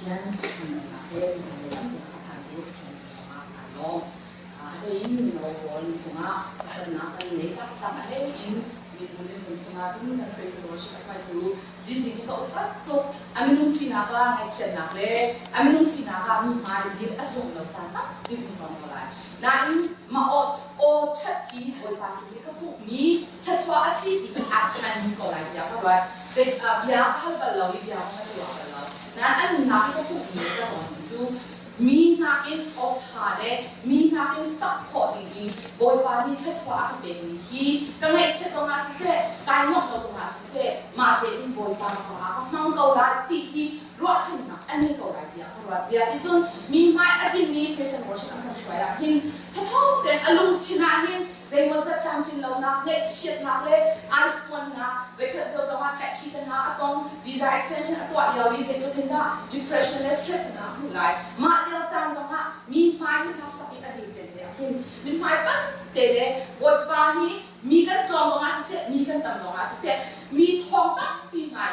天那些就是那样子，他谈的钱是什么来用？那因为我们什么，那跟你打那些因。Minulin pun semua cuma dan praise the worship apa itu zizi kita utat tu aminung sinaka ngecen nakle aminung sinaka mi mai dir asung lo cata mi pun tolai na in ma o thaki oi pasili ka pu mi thachwa asi ti action ni ko lai ya ka ba je bia hal ba lo bia ma lo ba lo na an na ka pu mi ka so chu mi na in othade mi na in supporting in boy body thachwa ka be ni hi ka ngai che to ma se kai nok lo to ma se ma te in boy ba sa ka mang ko la ti hi ro chan na an ni ko lai dia ro dia ti chun mi mai atin ni present worship an shwai ra hin tha thau te alung china hin zai was a time tin lo na net shit na le ai pon na ve kha do to ma ka ki ta na atong visa extension atwa ya vi zai to tin da depressionและ stress นะผู้หลายมาเลี้ยวจางจงอ่ะมีไม้ที่ทัศน์อดีตเด็ดๆขึ้นมีไม้ปั้นเด็ดๆบทบาทนี้มีกันจองจงอ่ะเสียมีกันต่ำจงอ่ะเสียมีทองตั้งปีใหม่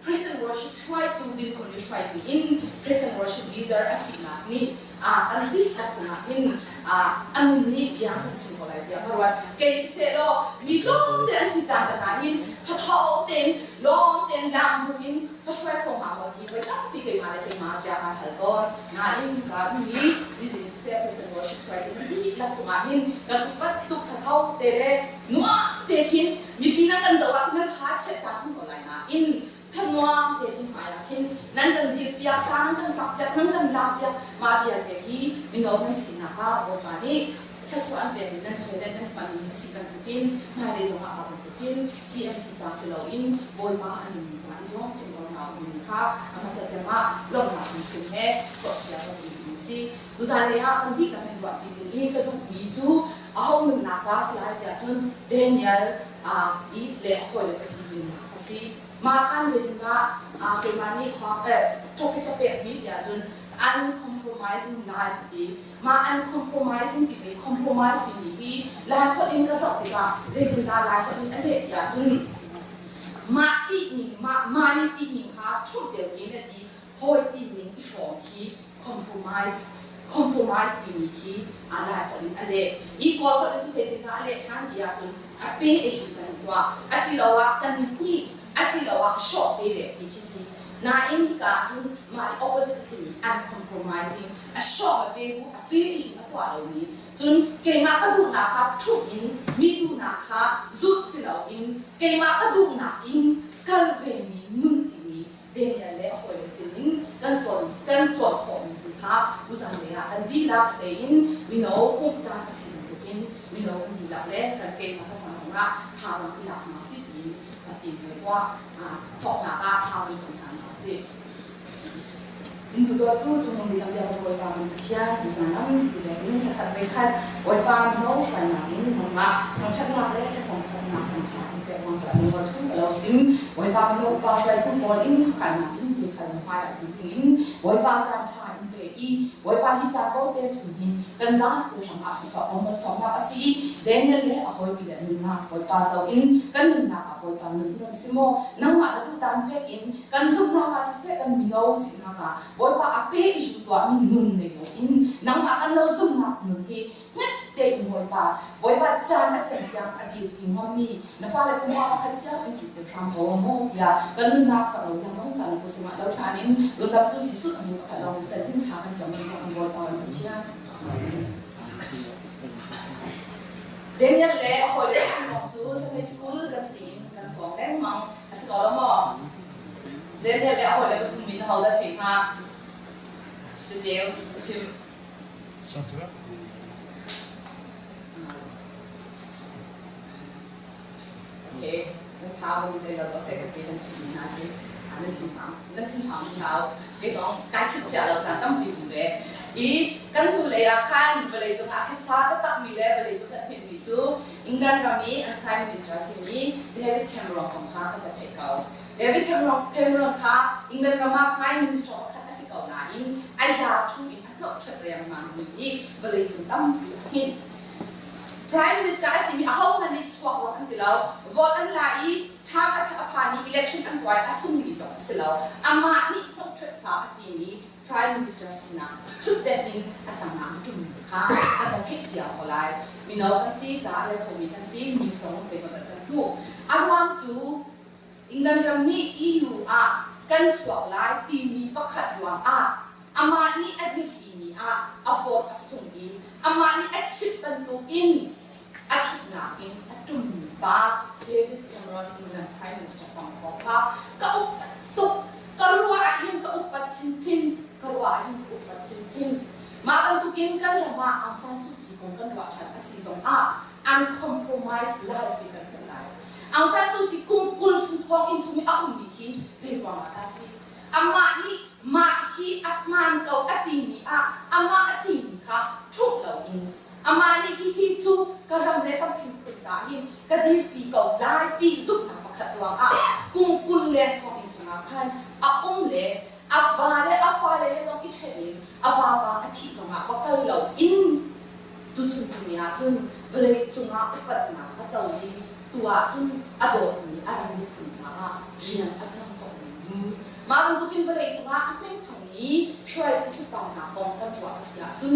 praise and worship ช่วยดูดินคนช่วยดู in praise and worship leader อาศินะนี่อันนี้นักสมาธิอันนี้ยังเป็นสิ่งอะไรที่เพราะว่าเกษเสโรมีล้อมเต็นสิจานกันหินถ้าเท่าเต็นล้อมเต็นลำบุญก็ช่วยทงหาวันที่ไว้ตั้งปีเกิดมาเลยที่มาจากมาเหตุการณ์งานนี้การมีจิตเสีย praise and worship ช่วยดูที่นักสมาธิกันปัดตุกถ้าเท่าเต็นเลยนัวเต็นหินมีปีนั้นกันจะว่านั้นพาเช็ดจากคนอะไรนะอินท่านว่าเด็กหมายคิดนั่นกันดีเปียกนั่นกันสับยักนั่นกันลาบยักมาเทียนเด็กที่มีน้องในสินาคาบทบาทนี้ถ้าชวนเป็นนั่นเชลนั่นปันสิกันกินมาเรียนมาเอากิน CMC จากสิลาอินบอยมาอันนี้จากอีสองสิ่งของเราคนนี้ค่ะอามาสัจจะมาลงหลักสิ่งแห่ก็เสียก็ดีสิดูใจเลยอ่ะคนที่กันเป็นวัดที่ดีก็ต้องมีสู้เอาหนึ่งนักการสลายจนเดนิเอลอีเล่คอยเลยก็ดีนะสิมาคันเรื่องก็เป็นมานี่ความทุกข์ที่เป็นวิทยาจน uncompromising life ดีมา uncompromising ที่ไม่ compromise ที่มีหลายคนเองก็สอบติดว่าเรื่องก็หลายคนเองอันเดียวจนมาที่หนึ่งมานี่ที่หนึ่งค่ะชุดเดียวนี้นะที่หอยที่หนึ่งอีสองที่ compromise ที่มีที่อะไรคนเองอันเดียวอีกคนคนที่เสด็จก็อะไรท่านเดียวจนเป็นเอชูกันตัวอาศิลวะกันมีอาศิลวะชอบไปเลยที่คิดสินาอินกาจุนมา opposite สิ่ง uncompromising อาชอบไปรู้ไปอยู่ในตัวเรานี้จุนเก่งมากก็ดูนะคะทุกอินมีดูนะคะจุดสิเราอินเก่งมากก็ดูนะอินกันเวนีนุ่นที่นี้เดียร์เล่หอยสิ่งกันจวนของดูค่ะดูสังเกตกันดีลักเองมีโน้ตพจน์สิ่งตัวอินมีโน้ตดีลักเล่กันเก่งมากก็สังเกตท่าสังเกตมาสิอินที่เป็นว่าถอดหน้ากากทำเป็นสำคัญสิอินทุตัวตู้จงมีลำเลียงบอยปาเป็นเชียร์ดูสันน้ำดูแลอินจะขัดไปขัดบอยปาโน้ช่วยหนักอินมันมาทางชักหลักเลยจะสำคัญหนักทางชาอินเป็นวันละ1 วันทุ่งเราซิมบอยปาเป็นโน้ปาช่วยทุกบอลอินขัดหนักอินที่ขัดมาไปถึงอินบอยปาจานชาอินเป็นอีบอยปาฮิจาโตเตสุดินกันซาเดี๋ยวทำอาชีพสอบมันสอบนักอาชีพเดนเนลเล่อคอยไปเลยนึงนะบอยปาเจ้าอินกันนึงนะกับบอยปานึงนั่นสิโมนังมาดูตามเฟกินกันซุ่มนักอาชีพกันมีเอาสินะกะบอยปาอาเปย์จุดตัวมีนุ่นเลยอินนังมากันเราซุ่มนักนุ่นที่เน็ตเต็มบอยปาจานอาจารย์ยังอดีตพิมพ์มีนักฟ้าเลยคุณว่าขัดเจ้าเป็นสิ่งที่ทำโอ้โหที่กันนึงนักจากเรายังสงสารกุศลเราทานินเราทำทุกสิ่งสุดอันนี้ก็เราเสร็จทิ้งทางกันจะไม่ยอมบอยปาเป็นเชียร์เดนยันเล่คอยเล่นมองซูสมัยสกูลกันสิกันสองเล่นมังสกอร์มั้งเดนยันเล่คอยเล่นทุ่มมินเขาได้ถึงมาจะเจียวชิมโอเคนั่นเท้ามันจะเราต้องเซ็ตกันที่นั่นชิมนะสินั่นชิมผังเท้าไอ้สองการชิดเฉียเราจะต้องพิมพ์เลยอีกันดูเลยอาคารเวลาจงอาคารซาตตักมีเลยเวลาจงพิมพ์มีจูอังกฤษรามีอันพรายมินิสเตอร์สิมีเดวิดแคมรอนของข้าก็จะเทคเอาเดวิดแคมรอนข้าอังกฤษรามาพรายมินิสเตอร์ข้าสิเก่าหนาอินไอ้ยาทุกอินอันก็เฉลี่ยมาหนึ่งอีเวลาจงตั้มพิมพ์ Prime Minister สิมีเอามันนิสวกวอตันติลาววอตันลายทางอัฐพานี election อันไว้อสุมีจงสิลาวอามานี่นก ชุดสาจีนี้ Prime Minister สินะชุดเด่นอินอัตนาจุ่มค่ะอัตคิดเจียวอะไรมีน้องกันสิจ่าเลยเขามีกันสินิวสองเสกกันกันลูกอันวางจูอิงกันรำนี้ EU กันช่วยไล่ทีมีประคัดวางอามานี่อดีตปีนี้อับวอดสุ่มอีอามานี่อัดชิปบรรทุกอินอัดชุดหนาอินอัดจุ่มบ้าเดวิดแคมรอนอิงแลนด์ Prime Minister ฟังบอกค่ะก็อุปตุกก็รัวอินก็อุปชินก็รัวอินอุปชินมาบรรทุกอินกันจะมาเอาสารสุจิของกันว่าฉันอาศัยตรงuncompromised life กันเป็นไรเอาสารสุจิกุลชุมทองอินชุมิอามีฮีสิ่งว่ามาทัศน์อามานี่มาฮีอัตมันเก่าอดีมีอามาอดีมีค่ะชุบเหล่าอินอามานี่ฮีจูกระรำเล็กกับพิมพ์ปรึกษาหินกระดิ่งปีเก่าลายตีสุดหนักประคัดวางกุลเล่นทองอินสมาพันเล่อาฟ้าเล่อาฟ้าเล่ให้จงอิจฉาดินอาฟ้าบางอาทิตย์จงประคัดเหล่าอินตุชุนพิมีจนเวลาจงอุปถัมภ์พระเจ้าลีตัวจนอดอมีอารมณ์ขุนช้าเรียนอัตถะของมาบรรทุกินเวลาจงเป็นทางนี้ช่วยผู้ต่างหาของกันจัวอาเซียจน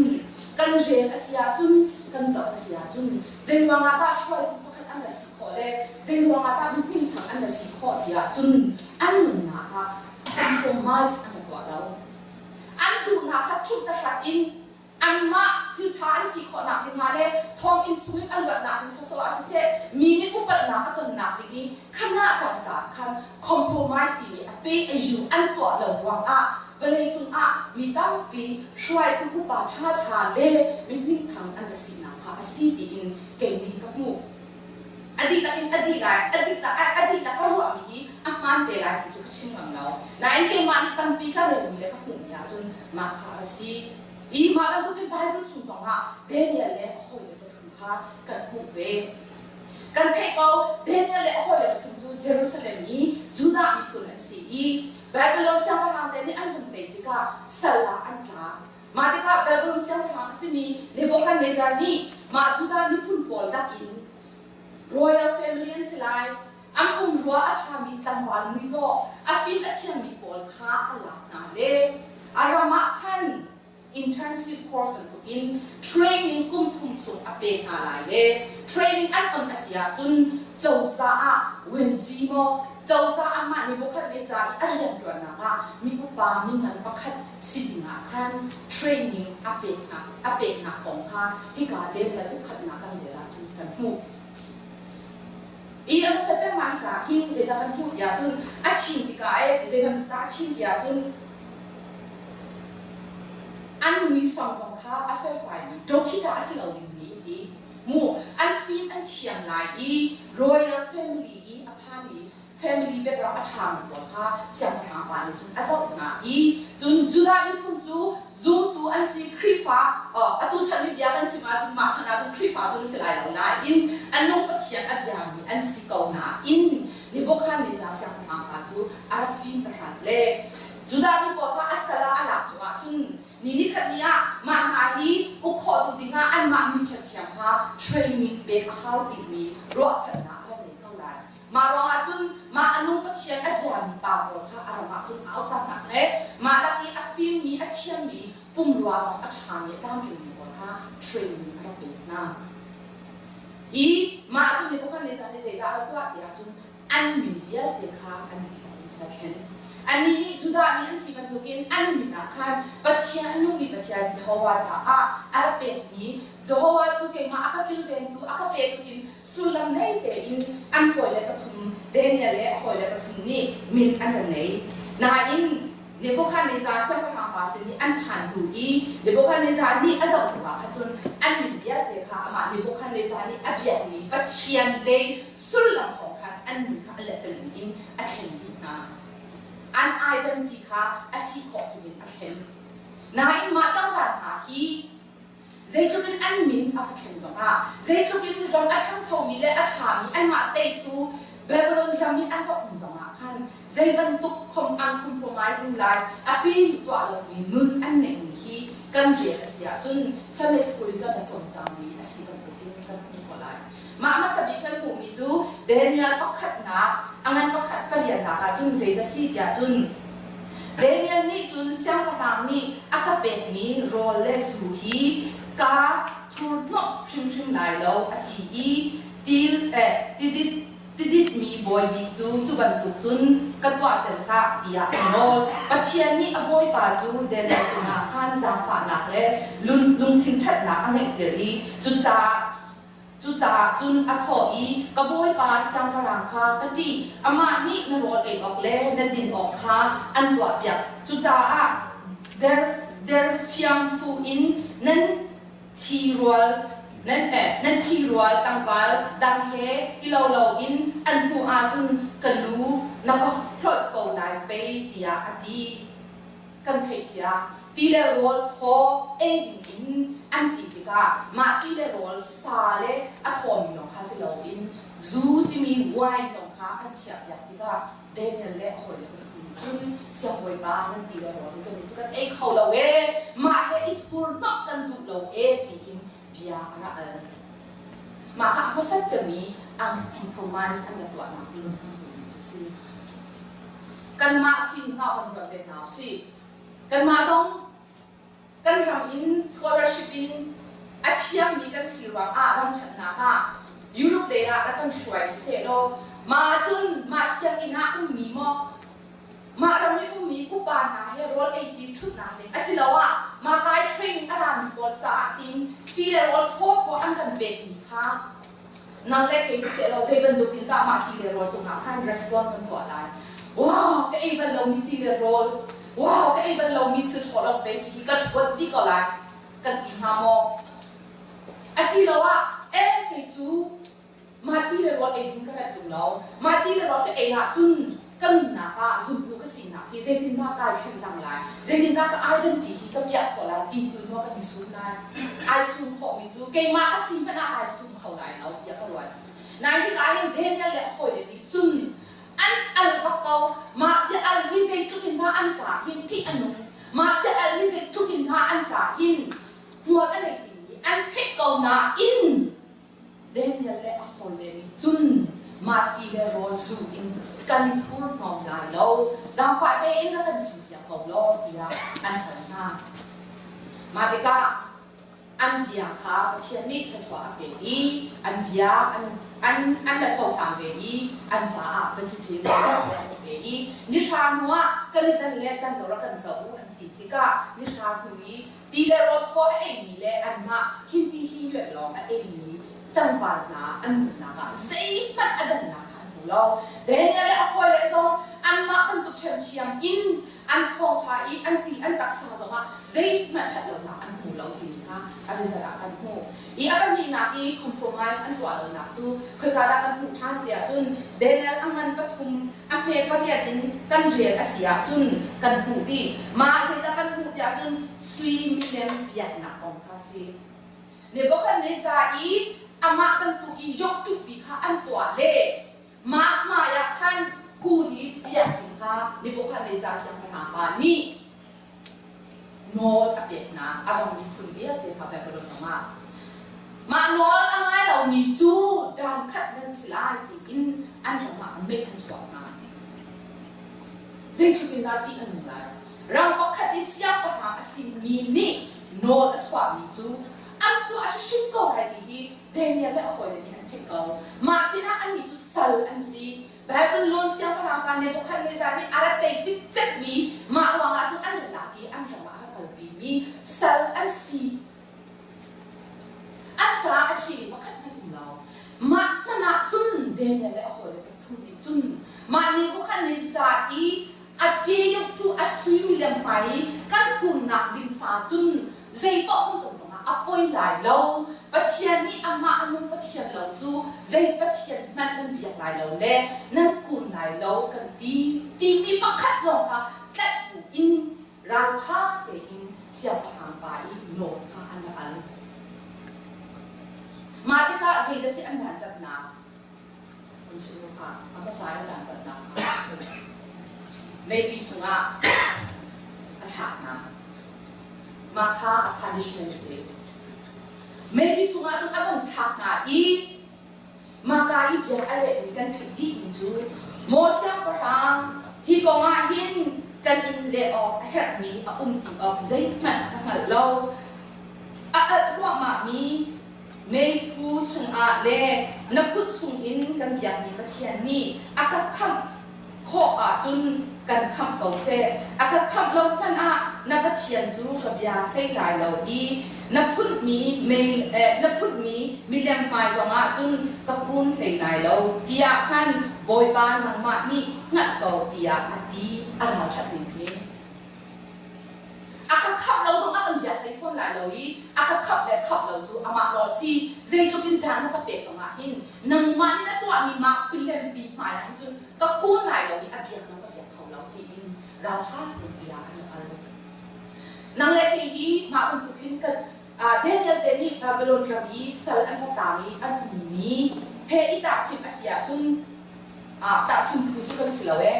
กันเรียนอาเซียจนกันสอบอาเซียจนเจนวางอาตาช่วยทุกประคัดอันละสิข้อเลยเจนวางอาตาเป็นทางอันละสิข้อที่จนอันหนึ่งนะคะcompromise อันกว่าเราอันดูนะคะชุดตะขัดอินอันมาที่ทานสิข้อหนักเป็นมาเลยทองอินชุมิอันแบบหนักเป็นโซอาเซียมีนี่อุปหนักกันหนักดีขนาดจังคัน compromise ที่มีเป็นอายุอันตัวเราวางเวลาจงมีตั้งปีช่วยทุกป่าชาเล่ไม่มีทางอันสินาค่ะสิที่อินเก่งดีกับมูอดีตอินอดีตก็รู้มีมันเตะไรที่จุดชิงของเราในเกมมันตั้งปีก็เลยมีเลยกับหุ่นยาจนมาค่ะสิมากันทุกเป็นไปรุ่นสูงสองเดนิเอลเล่โอ้ยเลยก็ถึงค่ะกันหุ่นเวกันเทก็เดนิเอลเล่โอ้ยเลยก็ถึงจูเยรูซาเล็มนี้จูดามีคนอันสีบาบิโลนเสียงพลังเดนิอันหุ่นเตะที่ก็สลาอันกลางมาที่ก็บาบิโลนเสียงพลังสิมีเลโบกันเนซาร์นีมาจูดามีพุ่นบอลดักอิน Royal Family อันสิไลอันรัวอาชามีตังวันมีโตอาฟินอาเชียมีบอลค้าอันหลักนาเล่อารามาพัน intensive course กันทุกอิน training กุมทุ่มส่งอเปกนาลายเล่ training อันอาเซียจุนเจ้าซาเวนจีโมเจ้าซาอามานิบุคัดในใจอันยังตัวนะคะมีกุปามีเงินประคัดสิบนาคัน training อเปกนาของค่ะที่การเดินและกุคัดนากันเวลาจุนกันหูอันสัจจะมาอีกอะหินเจตกันพูดยาจุนอาชินติกาเจกันตาชินยาจุนอันมีสองค่ะอาเฟฟายนี่โดคิดาสิเราดิมีดีมูอันฟิล์มอันเชียงรายRoyal Family อาพานี Family เป็นเราอาชามก่อนค่ะเสียงทางบ้านจุนอาศัยนะจุนจุดามีพุ่นจูzoom ตัวอันสิคริฟ้าอัตุชันวิทยากันสิมาจุนมาชนะจุนคริฟ้าจุนสิไลเราหน้าอันนุ่งปัจจัยอันยามีอันสิเก่าหน้าลิบกันลิซาเสียงทางบ้านจูอาราฟินตะหันเล่จุดามีบอกว่าอัสลาอัลลักว่าจุนนี่ขัดนี้มาหาฮีอุคอดูดีงาอันมามีเฉียงค่ะ training เป็นข้าวดีมีรอดชนะอะไรนี่เท่าไรมาลองอาจุนมาอนุปัจจัยอันยามีปาบอกค่ะอารามาจุนเอาตั้งหนักเลยมาลักอีอัฟฟิมมีอัจเชียมีปุ่มรัวสองอัจฉริยะตามจุดนี้บอกค่ะ training อะไรเป็นนะมาจุนในพวกเขาในใจแล้วก็ที่อาจุนอันมีเดียเด็กค่ะอันที่แต่เช่นอันนี้จุดามีอันสิบรรทุกินอันมีนักขันปัจจัยอันนู้นมีปัจจัยเจ้าว่าจะอาราเป็นนี้เจ้าว่าจุกินมาอักกิลเป็นตัวอักเป็นตัวกินสุลังในเตอินอันคอยเล็กทุ่งเดนเล่คอยเล็กทุ่งนี่มินอันนั้นไหนนาอินเดี๋ยวพวกข้าในใจเชื่อว่าภาษานี้อันผ่านดูเดี๋ยวพวกข้าในใจนี่อาจจะว่าขจนอันมีเดียเด็กค่ะมาเดี๋ยวพวกข้าในใจนี่อับยันมีปัจจัยเลยสุลังของขันอันมีค่ะอันเล็กตัวนี้อันเห็นดีนะอันไอเดนติค่ะอาศัยของสิ่งนี้อันเห็นนายมาตั้งแต่หาฮีเจ้าเป็นอันมินอันเห็นสองเจ้าเป็นรองอันทั้งสองมีและอันหามีอันมาเตตูเบบลอนรามีอันก็อุ่นสองขันเจ้าเป็นตุกคอมอันคอมโพรไมซิ่งไลน์อภิตัวเรามีนุนอันหนึ่งฮีกันเรียนอาศัยจนสมัยสกุลก็จะจงจำมีอาศัยกันตุกินกันมีคนไลน์มาสบิกันผู้มีจูเดนิเอลปักขัดนะอันนั้นปักขัดปริยันนะคะจุนเจดสีเดียจุน เดนิเอลนี่จุนเสียงพลังนี่อาก็เป็นมีโรเลสูฮีกาทูร์นกชิมไหลโลอาทีติดมีบอยบิจูจุบันตุจุนกัตวาเตนค่ะเดียโนปัจเจียนี่อบอยปาจูเดนจุนาขันจางฝาหนักเลยลุงทิ้งชัดหนักอันเอกเดรีจุจ่าจุนอัทโอีกบอยปาสังพลังค่ะกติอามานี่นรอดเอกออกเลยนดินออกค่ะอันตัวเปียกจุจ่าเดอร์ฟิยงฟูอินนั้นทีรัวนั่นที่รัวตั้งบาลดังเฮอิโลโลอินอันผู้อาจุนกันรู้นักก็พลดเก่าไหนไปเดียอดีกันเทียตีเลโรลพอเอ็งอินอันตีกามาตีเลโรลซาเลอัทอมีน้องข้าสิโลอินจูที่มีไวน้องข้าอันเชียอยากตีกาเดนเล่หอยเลยจุนเสียหอยบ้านนั่นตีเลโรลก็มีสุกันเอ็งเขาเรามาเฮอิทูร์นอกกันดูเราตีอินbiar anak maka apa saja mi compromise anda tuan nak belum susi kan mak sin tak orang buat benar si kan mak song kan ram in scholarship in aciam mi kan siruang ram cakna ka Europe le lah kan suai se lo ma jun ma siap ina mi mo ma ram mi ku pa na he role 80 thut na de asilawa ma kai train ara mi bol sa tinที่เราทอดเพราะอันกันเบ็ดนี่ค่ะนั่นแหละเคสเสร็จเราเซเว่นดูพินตามาที่เราจงหาท่านรีสปอนส์ตัวอะไรว้าวก็ไอ้บันเรามีที่เราว้าวก็ไอ้บันเรามีคือช็อตเราเบสิกก็ชวดที่ก็ไรกันที่หาโมอาศัยเราว่าเอ๊ะไอ้จูมาที่เราเองก็ได้จุเรามาที่เราก็เองอะจุนกันนักอะจุนดูก็สินักที่เจดินนักการขึ้นต่างหลายเจดินนักก็ไอ้เดนที่ก็เบียดขอละที่ตัวนักก็มีสุดนายไอ้สุนขอมีสุดเก่งมากก็สิมันไอ้สุนเขาหลายเราเดียก็รวยนายที่การยังเดินยังเลี้ยคอยเด็กจุนอันว่าเขามาเบียดวิเศษทุกินท่าอันจ่าหินที่อันนู้นมาเบียดวิเศษทุกินท่าอันจ่าหินหัวกันเลยทีอันเทคเกาหน้าอินเดินยังเลี้ยคอยเด็กจุนมาที่เลี้ยรอสูอินกันที่ทุ่งงอมลายเราจังฝ่ายเองก็กันสิอย่างเขาล้อเดียอันถังหน้ามาติกาอันเบียร์ค่ะเชียนี่จะสวาเบบีอันเบียร์อันจะจงต่างเบบีอันจ้าเป็นชิ้นชิ้นเบบีนิชาหัวกันนี่ตั้งเล็กตั้งตัวกันสาวอันติกานิชาคุยตีเลรถพอเอ็มมีเลอันมาหินที่หินเวลองเอ็มมีตั้งบานาอันหนักเสียมันอันหนักเราเดี๋ยวนี้เราคอยเลยส่งอันมาอันตุกเชียงเชียงอินอันพงชาอีอันตีอันตักษาสมาเจ๊มันชัดเราหนักอันหูเราทีนี้ค่ะอันนี้จะอันหูอีอันนี้นักอีคอมโพรไมซ์อันตัวเราหนักจู่คือการอันหูท่านเสียจุนเดี๋ยวนี้อันมันปฐุมอันเพย์ปฏิทินกันเรียนเสียจุนกันหูดีมาเสร็จแล้วกันหูเดียจุน3 million เบียดหนักของท่าสิเนี่ยบอกว่าเนี่ยจะอีอามากันตุกียกจุดปีค่ะอันตัวเล่มาอยากท่านกูนี้อยากกินข้าวนี่พวกท่านในซาเซียงหาปานี่โน้ตอเปียกนะอารมณ์มีพื้นเดียวเดี๋ยวเขาแบบกระโดดมาโน้ตอะไรเรามีจูดำคัดเงินสิลาตีอินอันของมันไม่ทันสวมมาเจ้าคือเป็นการที่อันนั้นเราก็คัดที่เสียปัญหาสิ่งนี้นี่โน้ตสวมมีจูอันตัวอาจจะชิมก็ได้ดีเดนิเอลและคอยเดนิเอลที่เขามาที่นั่นอันนี้จูสัลอันซีแบบเป็นล้นเสียงพลังการในบุคคลในใจนี่อะไรแต่จิตมีมาหวังอาจุอันเดียวกันอันจะมาอะไรบีมีสัลอันซีอันจะอาชีพมาขัดให้เรามานั่นนะจุนเดนิเอลและคอยเดนิเอลทุนนี้จุนมาในบุคคลในใจอาเจียกจูอาศัยมีเรื่องไปกันกุนนักดินสาจุนใจก็ต้องตรงจังอาป่วยหลายเราปัจจัยนี้อามาอันนู้นปัจจัยเราจูใจปัจจัยนั้นเบียดหลายเราเล่นั่นกุนหลายเรากันดีมีปักขัดลงค่ะแต่บุอินราชาเกินเสียพลังไปโน่ค่ะอันนั้นมาที่ก็ใจจะเสียอันนั้นตัดหนาคุณชื่อค่ะอันภาษาอันนั้นตัดหนาไม่ปีสุงะอาชานะมาค่ะ punishment สิไม่ปีสุงะต้องอันนั้นชักนะอีมาค่ะอีเบียร์อะไรนี่กันผิดที่นี่จูโมเสียงพลังฮีกงาหินกันอินเด dây mặt ngặt lâu qua mà mi mấy phu chung le nắp bút chung in kan biang ni bắt chian ni akat kham kho chun kan kham cầu se akat kham lâu nan nắp bắt chian chu ka biang khai lai lâu i nắp phut mi lem mai zong chun ka kun khai lai lâu tia khan boy ba nang ma ni ngat cầu tia ati ala chat ni phe akat kham lâu zong kan biang khai phon lai lâu i akat kham le kham lâu chu ama lo si zai to kin dan ta pe zong hin nang ma ni na to mi ma pilem pi mai hi chun ka kun lai lâu i a biang zong ka biang khau lâu ti in ra chat ni tia an al nang le ke hi ma un tu kin ka Daniel Deni Babylon Rami Sal an Hatami an mi he ita chim asia chun ta chim phu chu kan silawe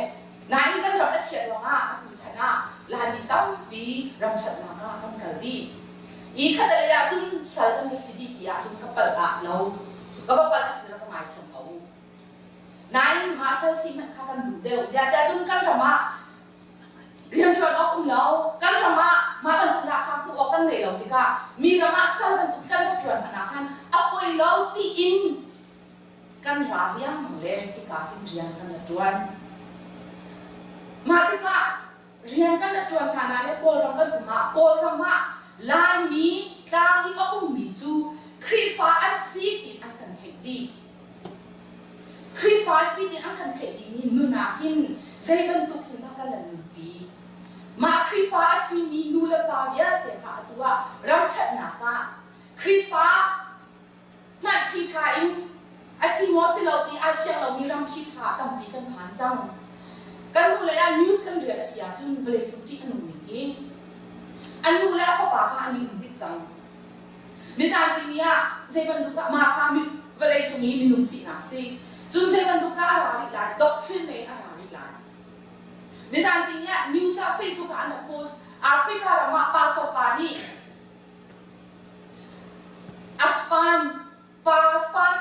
na in kan ram achia longa atu chana la mi tam pi ram chat na ka kan kaldi I khadal ya chun sal kan sidi tia chun kapal lo ka ba pa sira ka mai cham au na in ma sal si man khatan du de ya ta chun kan rama riam chon ok lo kan rama ma ban tu na kha ku ok kan nei lo tika mi rama sal ban tu kan ka chuan na khan apoi lo ti in kan ra yang le tika kin rian kan la chuan ma tika rian kan la chuan khana le ko ram kan ko rama lai mi tang li pa mi chu khrifa an si ti an kan thei di khrifa si ti an kan thei di ni nu na hin zai ban tu kin na kan la nu pi ma khrifa si mi nu la ta ya te kha atua ram chat na ka khrifa ma chi tha in asi mo se lo ti a fiang lo mi ram chi tha tam pi kan phan chang kan nu le news kan ria ka sia chun ble chu ti anu ni an nu le ko pa kha ani dik chang mi san ti nia zai ban du ka ma kha mi vale chu ni mi nung si na si chun zai ban du ka a ri la doctrine le a ri la mi san ti nia news a Facebook ka an post Africa ra ma pa so pa ni aspan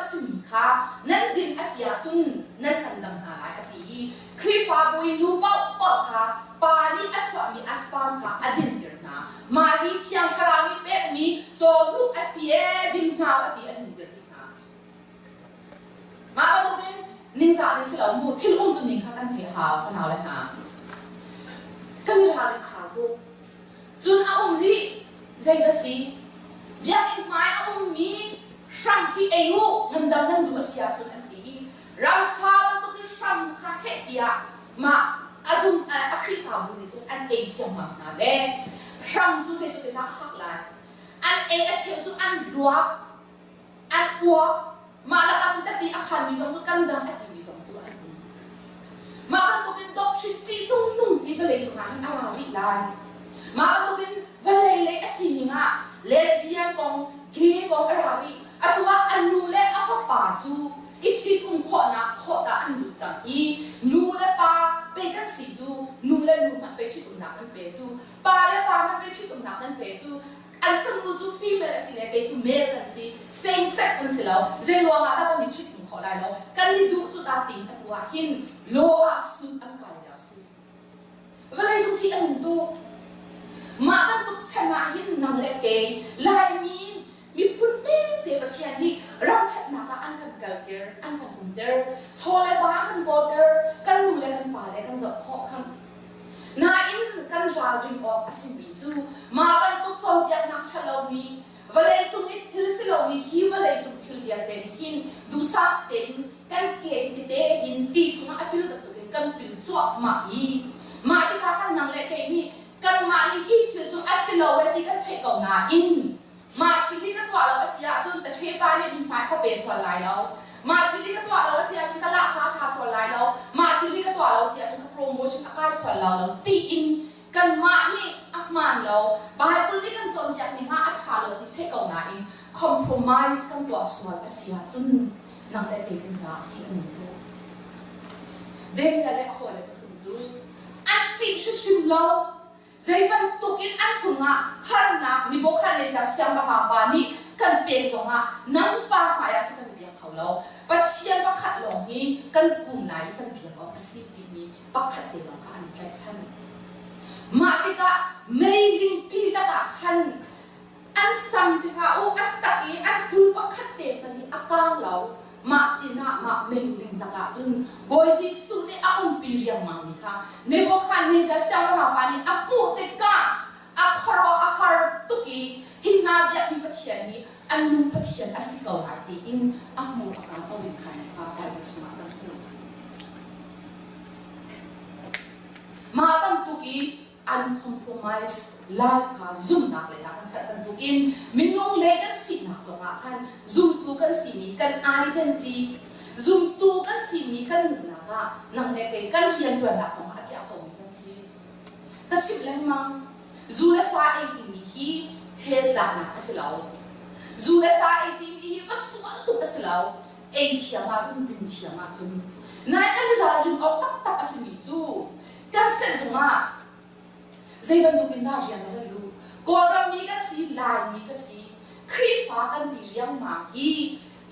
asimi kha nan din asia chun nan kan dam ha lai ati khrifa bui nu pau pau kha pa ni achwa mi aspan kha adin dir na ma hi chiang khara mi pe mi cho nu asie din na ati adin dir ti kha ma ba tu bin ning sa din sila mu thil tu ning kha kan the ha kan ha le ha kan ri ha ri kha ko chun a ri zai da si bia in mai a mi Sham ki ayu ngandam nan du asia chun anti ram sa tu ki sham kha he tia ma azum Africa bu ni chun an ei chang ma na le sham su se tu na hak lai an ei a cheu chu an lua an wa ma la ka chun ta ti akhan mi jong su kan dam a ti mi jong su an ma ban tu kin doctrine ti nung ni vele chu na hin ala ri lai ma ban tu kin vele le asini nga lesbian kong gay kong arabi atua anu le apa pa chu ichi kum kho na kho da anu chang I nu le pa pe kan si chu nu le nu man pe chi tum na kan pe chu pa le pa man pe chi tum na kan pe chu an kan nu chu female si le pe chu male kan si same sex kan si lo ze lo ma da kan ni chi tum kho lai lo kan ni du chu ta ti atua hin lo a su an kai ya si vale chu ti an tu ma ban tu chana hin nang le ke lai mi pun me te ba chian ni ram chat na ka an kan kal ter an kan um ter chole ba kan go ter kan nu le kan pa le kan zo kho kan na in kan ra ring of asibi chu ma ban tu chom ya nak chalo mi vale chu ni thil si lo mi hi vale chu thil ya te hin du sa ten kan ke ti te hin ti chu ma apil da tu kan pil chu ma hi ma ti ka kan nang le ke ni kan ma ni hi thil chu asilo we ti kan phe ko na in ma chili ka twa lo asia chun ta the pa ni bin pa ka pe so lai lo ma chili ka twa lo asia kin kala kha tha so lai lo ma chili ka twa lo asia chun promotion akai so lai lo ti in kan ma ni akman lo bible ni kan chon yak ni ma atha lo ti the ko na in compromise kan twa so asia chun nang le te kan za ti an to den ya le ho le ta thun chu an chi shim lo zai ban tukin an chunga harna ni bo khan le sa syam ba pa ni kan pe chonga nang pa pa ya sa kan bia khawlo pa chian pa khat long hi kan kum nai kan bia ba si ti mi pa khat te long kha an kai chan ma tika mailing pi taka khan an sam tika o an taki an pul pakhatte pani akang lo ma china ma mailing taka chun boisi sule a pi riang ma ni kha nebo khan ni za sam ra pani apu tika akharo akhar tuki hinna bia mi pachian ni anung pachian asikau hati in amu akang awin khan ka ai sma ta ma ban tuki uncompromised life ka zoom nak le kan kan tukin minung le kan si nak so nga kan zoom tu kan si mi kan identity zoom tu kan si mi kan nu na ka nang le ke kan hian tuan nak so nga pya ko mi kan si ka sip lang mang zu la sa ai ti mi hi he la na aslau zu la sa ai ti mi hi paswa tu aslau ai chia ma zum tin chia ma zum nai kan ra jun au tak tak asmi zu kan se zuma zai ban tu kin da rian na lu ko ram mi ka si lai mi ka si khri fa kan di riang ma hi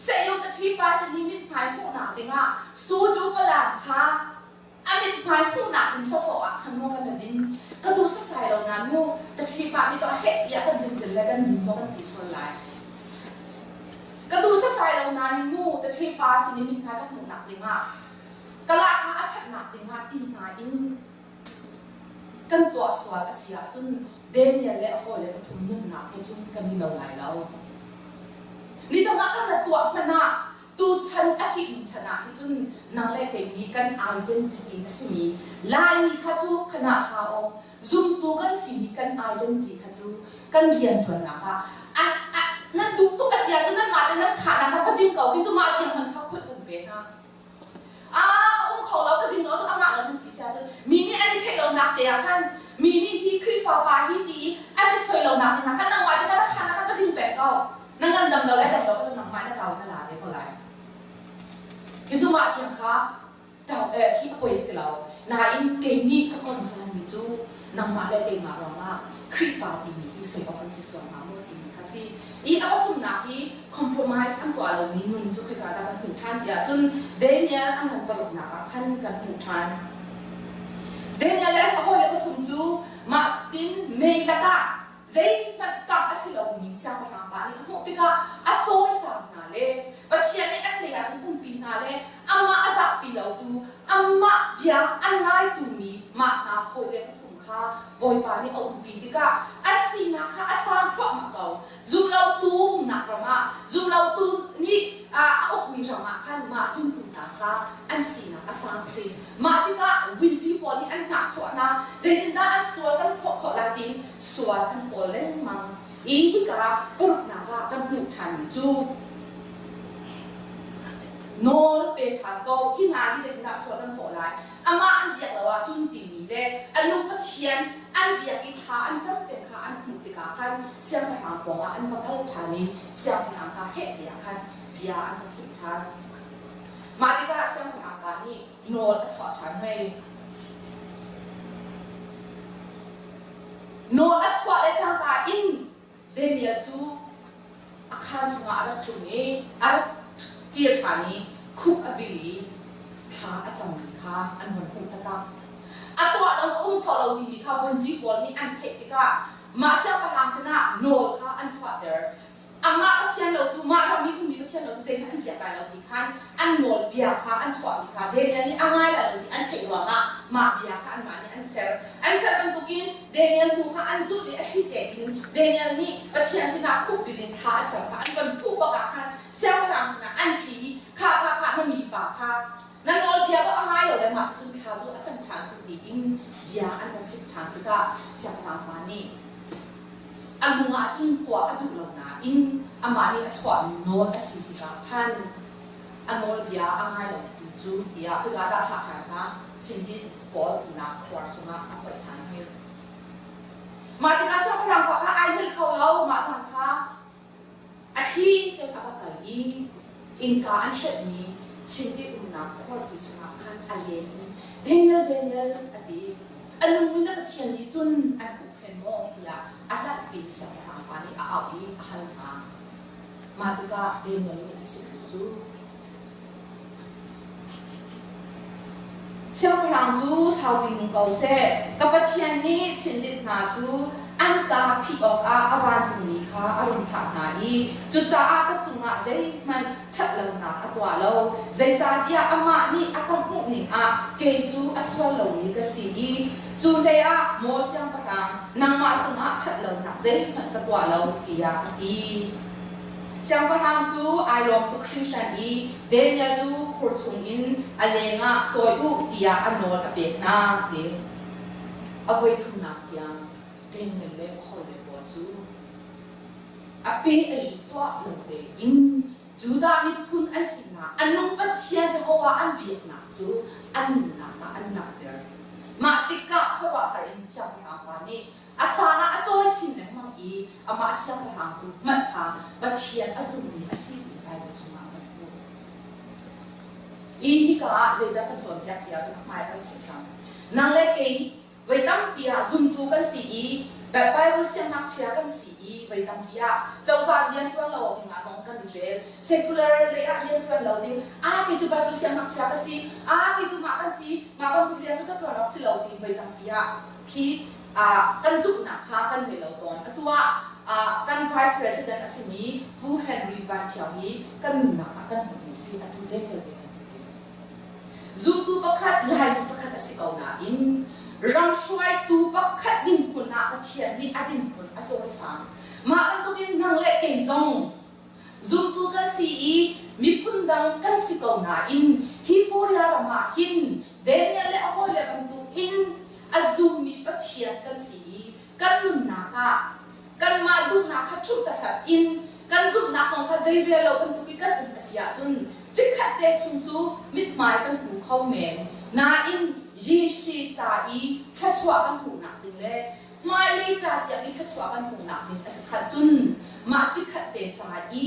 se yo ta thi pa se ni mit phai pu na tinga su ju pa la kha a mit phai pu na tin so so a khan mo kan din ka tu sa sai lo na mo ta thi pa ni to he ya kan din din la kan din mo kan ti so lai ka tu sa sai lo na ni mo ta thi pa se ni mit phai ka pu na tinga ka la kha a that na tinga tin na in kan tua swal asia chun Daniel le ho le thum nun na ke chun kami lo lai lo ni ta ma kan na tua pana tu chan ati in chana hi chun nang le ke mi kan identity asimi lai mi kha chu khana tha o zum tu kan si mi kan identity kha chu kan rian thon na ka a nan tu tu asia chun nan ma te nan thana kha patin ko ki chu ma thiam man kha khut un be naเขาเราก็ดึงเราจะเอามาแล้วมันที่เสียจนมีนี่อันนี้เทเราหนักเดียกันมีนี่ที่คลิปฟ้าปาที่ตีอันนี้สวยเราหนักนะกันนางวายจะได้ราคานะกันก็ดึงแปะก็นั่งกันดำเราแล้วดำเราก็จะนำไม้นั่งเก่านั่งหลาได้ก็ไรที่สุมาเทียงค่ะเจ้าคิดป่วยที่เรานาอินเกนี่ก็คอนเซิร์นมีจูนำมาแล้วเกมาเรามาคลิปฟ้าที่มีที่สวยออกไปสวยมาเมื่อที่มีค่ะสิอีเอาทุ่มหนักที่ compromise อันตัวเรามีเงินจุกกระดาษถึงท่านเดียจนเดนิเอลอันนั้นปลุกหนักพันกันถึงท่านเดนิเอลเอาหัวเลยก็ทุ่มจูมาตินเมย์ละก็เจ๊มันกับอสิเรามีเสียงพลังบ้านนี่หัวที่ก็อัดโจ้ยสามนาเลยปัจจัยนี้อันเลยอาจจะพุ่งปีนาเลยอามาอาศักปีเราดูอามาเบียอันง่ายตูมีมาหน้าหัวเลยก็ทุ่มค่ะบอยปานี่เอาปีที่ก็อัดสีนักค่ะอัดสามพวกมาเก่าzoomเราตูมหนักระมา zoom เราตูมนี่เอามีจังหวะขั้นมา zoom ตูมตาค่ะอันสีนักสามสิมาที่ก็วินซีพอนี่อันหนักสวนะเจดินด้าอันสวยกันพอลาตินสวยกันพอเล่นมังอีที่ก็ปลุกหนักกันหนุทันจูโนเปทันก็ที่นาที่เจดินด้าสวยกันพอลายอามาอันเดียกเราจุนติมีเลยอันลูกพัชเชียนอันเดียกิท่าอันจำเป็นค่ะอันหุติกาคันเสียงพลังของอันพักเอาชานีเสียงพลังค่ะเฮเดียคันเบียอันพัชิทานมาติกาเสียงพลังการนี่โนดอัศวชันไม่โนดอัศวะและจังกาอินเดนิเอลจูอาคารสมาร์ทจุนี้อันเกียรติฐานีคุกอบิลีขาอาจารย์ขาอันหวนคุตตาอัตัวเราพอเราดีค่ะวันจีบอลนี่อันเทติกามาเสียพลังชนะโนค่ะอันสวัสดิ์อามาก็เชียนเราจูมาเรามีคุณมีก็เชียนเราเซ็นอันเกียรติเราดีคันอันโนเบียค่ะอันสวัสดิ์ค่ะเดียนี่อันง่ายเราดีอันเทวะมาเบียค่ะอันมานี่อันเซอร์เป็นตุกินเดียนดูค่ะอันสุดเลยอันที่เด็กนี่เดียนี่ก็เชียนชนะคุบดินค่ะอันสำคัญอันเป็นผู้ประกาศค่ะเสียพลังชนะอันทีค่ะมันมีปากค่ะนั่นโนเบียก็อันง่ายเราเลยมาจุดข่าวดูอาจารย์ทางจุดดีอินยาอันเป็นสิบทางที่ก็เสียพลังมานี่อันงาจุนตัวอันถูกลงนาอินอามานี่อันชวนโน้ตสิที่ก็พันอันโน้ตเบียอันง่ายเราจุดจุดเดียคือการได้สักครั้งค่ะสิ่งที่ปอดนักควาสมาอันไปทางนี้มาที่การเสียพลังก็ค่ะไอ้เมื่อเขาเล่ามาสังค่ะอาทิตย์เต็มอากาศอีอินกาอันเช็ดนี้สิ่งที่นักควาสที่มาพันอะไรนี้เดนิเอลอดีอันนู้นวินาทีนี้จุนอันผูกเพนโมที่ละอันละปีเสียงทางปานี่เอาอีหันมาดูก็เดนิเอลนี่สิ่งจู เชื่อพลังจูสาวบินเกาเซ่กับปัจจัยนี้ชินดินาจูอันกาพิออกอาวันจุนีค่ะอารมณ์ฉาบนาอีจุดจ้าอาก็จุงอาใจมันทัดเราหนาตัวเราใจซาที่อามานี่อาคำพูดนี่อาเกจูอัศวเรานี่ก็สีจูเลียโมเสียงพลังนางมาจุงอาทัดเราหนาใจมันตัวเรากี่ยากี่เสียงพลังจูไอรอมตุคริสชันอีเดียจูพูดชุงอินอะไรงะจอยอุกี่ยาอันโนลกับเบกนาเดเอาไว้ทุนนักจังเดินเล่ขอเลยบอจูอาเปย์อีตัวลงเดอินจูดามิพุนอันสินะอันนุ่งปัจเจียนจะว่าอันเบียดนักจูอันนักอันนักเดอร์มาติกะเขาว่าหารินช่างทางวันนี้อาสานะอาจอยชินเนี่ยมังอีอามาเสียงทางตุมัดทางปัจเจียนอาจุมีอาศิไปไปจุมาแบบนี้อีที่ก็จะได้เป็นส่วนแยกเดียวจะทำไมกันสิ่งนั้นนั่งเล็กเองไว้ตั้งปีอะซุ่มตูกันสีแบบไปบนเสียงนักเชียกันสีไว้ตั้งปีอะเจ้าสาวเรียนตัวเราถึงมาสองกันเรียน secular เลยอะเรียนตัวเราถึงกิจไปบนเสียงนักเชียกันสีกิจมากันสีมากันทุเรียนทุกตัวเราสิเราถึงไว้ตั้งปีอะพี่กันสุนัขพากันเจเราตอนตัวกัน vice president สิมีผู้เฮนรี่วันเชียวมีกันนักกันหุ่นมีสิตัวเด็กเลยzoom ตัวประคัดลายตัวประคัดสิเขาหน้าอินรังช่วยตัวประคัดดินปุ่นอาเชียนี่อดินปุ่นอาจอยสังมาอันตัวกินนั่งเล็กเก่งซง zoom ตัวกันสีมีปุ่นดังกันสิเขาหน้าอินฮิโปเรียรามาหินเดนเนลเล่อโอยเล่กันตัวอินอาซูมีปัจเจียกันสีกันนุ่นนักกันมาดูนักชุดตะขัดอินกันซุ่มนักของข้าเจียเรากันตุกิกันอุปเสียจนจิขัดเด็กชุ่มซูมิดหมายกันหูเข้าเมนนาอินยีชีจ่าอีขัดชัวกันหูหนักดึงเลยไม่เลยจ่าที่อีขัดชัวกันหูหนักดึงอสักขัดจุนมาจิขัดเด็กจ่าอี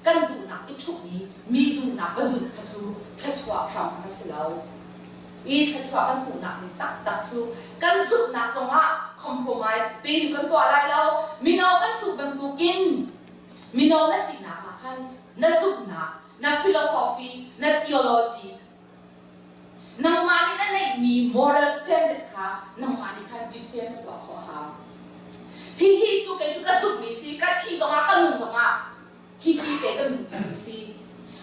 กันดูนักอีชุกนี้มีดูนักประจุขัดซูขัดชัวพร้อมกันสิเราอีขัดชัวกันหูหนักตักซูกันสุดนักสงะ compromise ปีนกันตัวอะไรเรามีน้องกันสุดบรรทุกินมีน้องนักศิลป์นักขันนักสุดนัก philosophy นัก theology นักมานี่นั่นเองมี moral standard ค่ะนักมานี่ค่ะ defend ตัวเขาค่ะฮีจุกจุกสุดมีสิกัดชีสงะกันหนึ่งสงะฮีเด็กกันมีสิ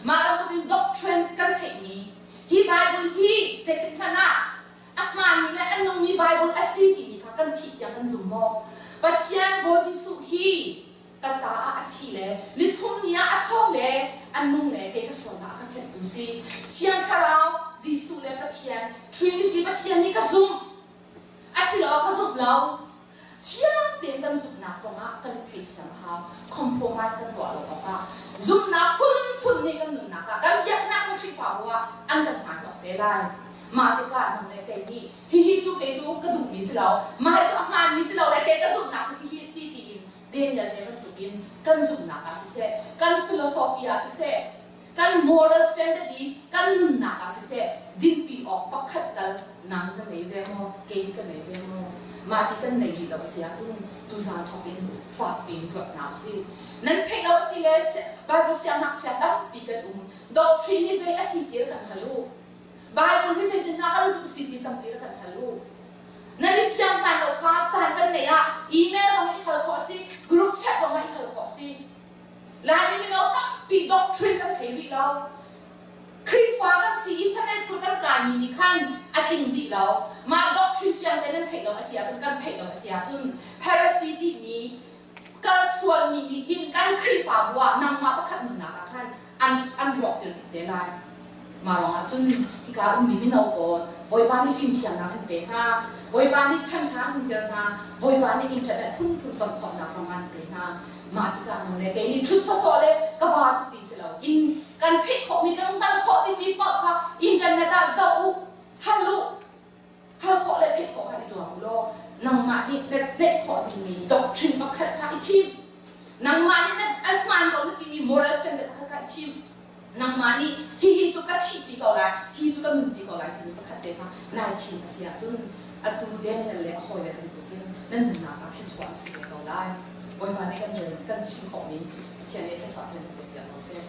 มาเราต้อง doctrine กันเทคนิคฮี Bible ฮีเจติขนาดอักมานี่และอันนุ่มมี Bible อัศวินค่ะกันที่ยังกันสุ่มโมปัจจัยโบสิสุฮีกันสาอาทิเลยลิทุมเนี่ยอัทองเลยอันนุ่มเลยเด็กส่วนละกันเช่นดูสิเชียงคาราวจิสุเลยปัจจัย Trinity ปัจจัยนี่ก็สุ่มอัศวินเราก็สุ่มเราเชียงเด็กกันสุ่มนักสงะกันเทียมเขา compromise กันตัวเราปะสุ่มนักพุ่นนี่กันหนุนนักกันยักนักมันคิดว่าอันจะผ่านดอกได้มาติกาหนังเลยแกนี่ฮีจูเกจูกระดูกมิสเรามาให้อาหารมิสเราเลยแกก็สุ่มนักที่ฮีซีตีนเดียนยันเดมันตุกินกันสุ่มนักอาศิเซกันฟิโลโซฟีอาศิเซกันมอรัลสแตนดาร์ดกันนุ่นนักอาศิเซดินปีออกปักขัดตัลนังกันไหนเวมอเกย์กันไหนเวมอมาติกันไหนดีเราเสียจุนตุซาทอปินฝากปินจวดน้ำสินั่นเทคเราสิเลยบางเสียนักเสียตั้งปีกันดอกทรีนี่จะอาศิเดียกันฮัลโหลBible ni saya nak kalau tu siti tampil kan halu. Nanti siang kan lo kan sahan kan ni ya email sama ni kalau kosi group chat sama ni kalau kosi. Lagi ni lo tak pi doctrine kan theory lo. Krifa kan si sana school kan kami ni kan ating di lo. Ma doctrine siang kan theory lo asia jun kan theory lo asia jun heresy di ni kan sual ni hin kan krifa buat nang ma pakat nak kan unrock dia lah. มาลองจนที่การมีมินเอาก่อนบอยบ้านนี่ฟิล์มเชียงนะคุณเป็นนะบอยบ้านนี่ชั้นคุณเดินนะบอยบ้านนี่อินเทอร์เน็ตคุณต้องขอนะประมาณเป็นนะมาที่การนั่นเลยแกนี่ชุดสอเลยก็บาทุกทีสิเราอินการพิกเขามีการตั้งข้อที่มีปอกค่ะอินเทอร์เน็ตอะเจ้าฮัลโหลข้อเลยพิกเขาให้ส่วนโลนังมานี่เด็กข้อที่มีด็อกทรินประคัดค่ะอิชิมนังมานี่นั่นอันมันเขาที่มี moral standard ค่ะอิชิมนังมานี่ฮีจุกชีปีเขาเลยฮีจุกมุนปีเขาเลยที่มีประคัดเด็กนะนายชิมเสียจนตัวเด่นเลยคอยเลยกันตัวเองนั่นหนาปักชิ้นส่วนสิ่งเขาเลยวันนี้กันเลยกันชิมของนี้เช่นนี้ถ้าชอบเล่นเป็นอย่างเราเสีย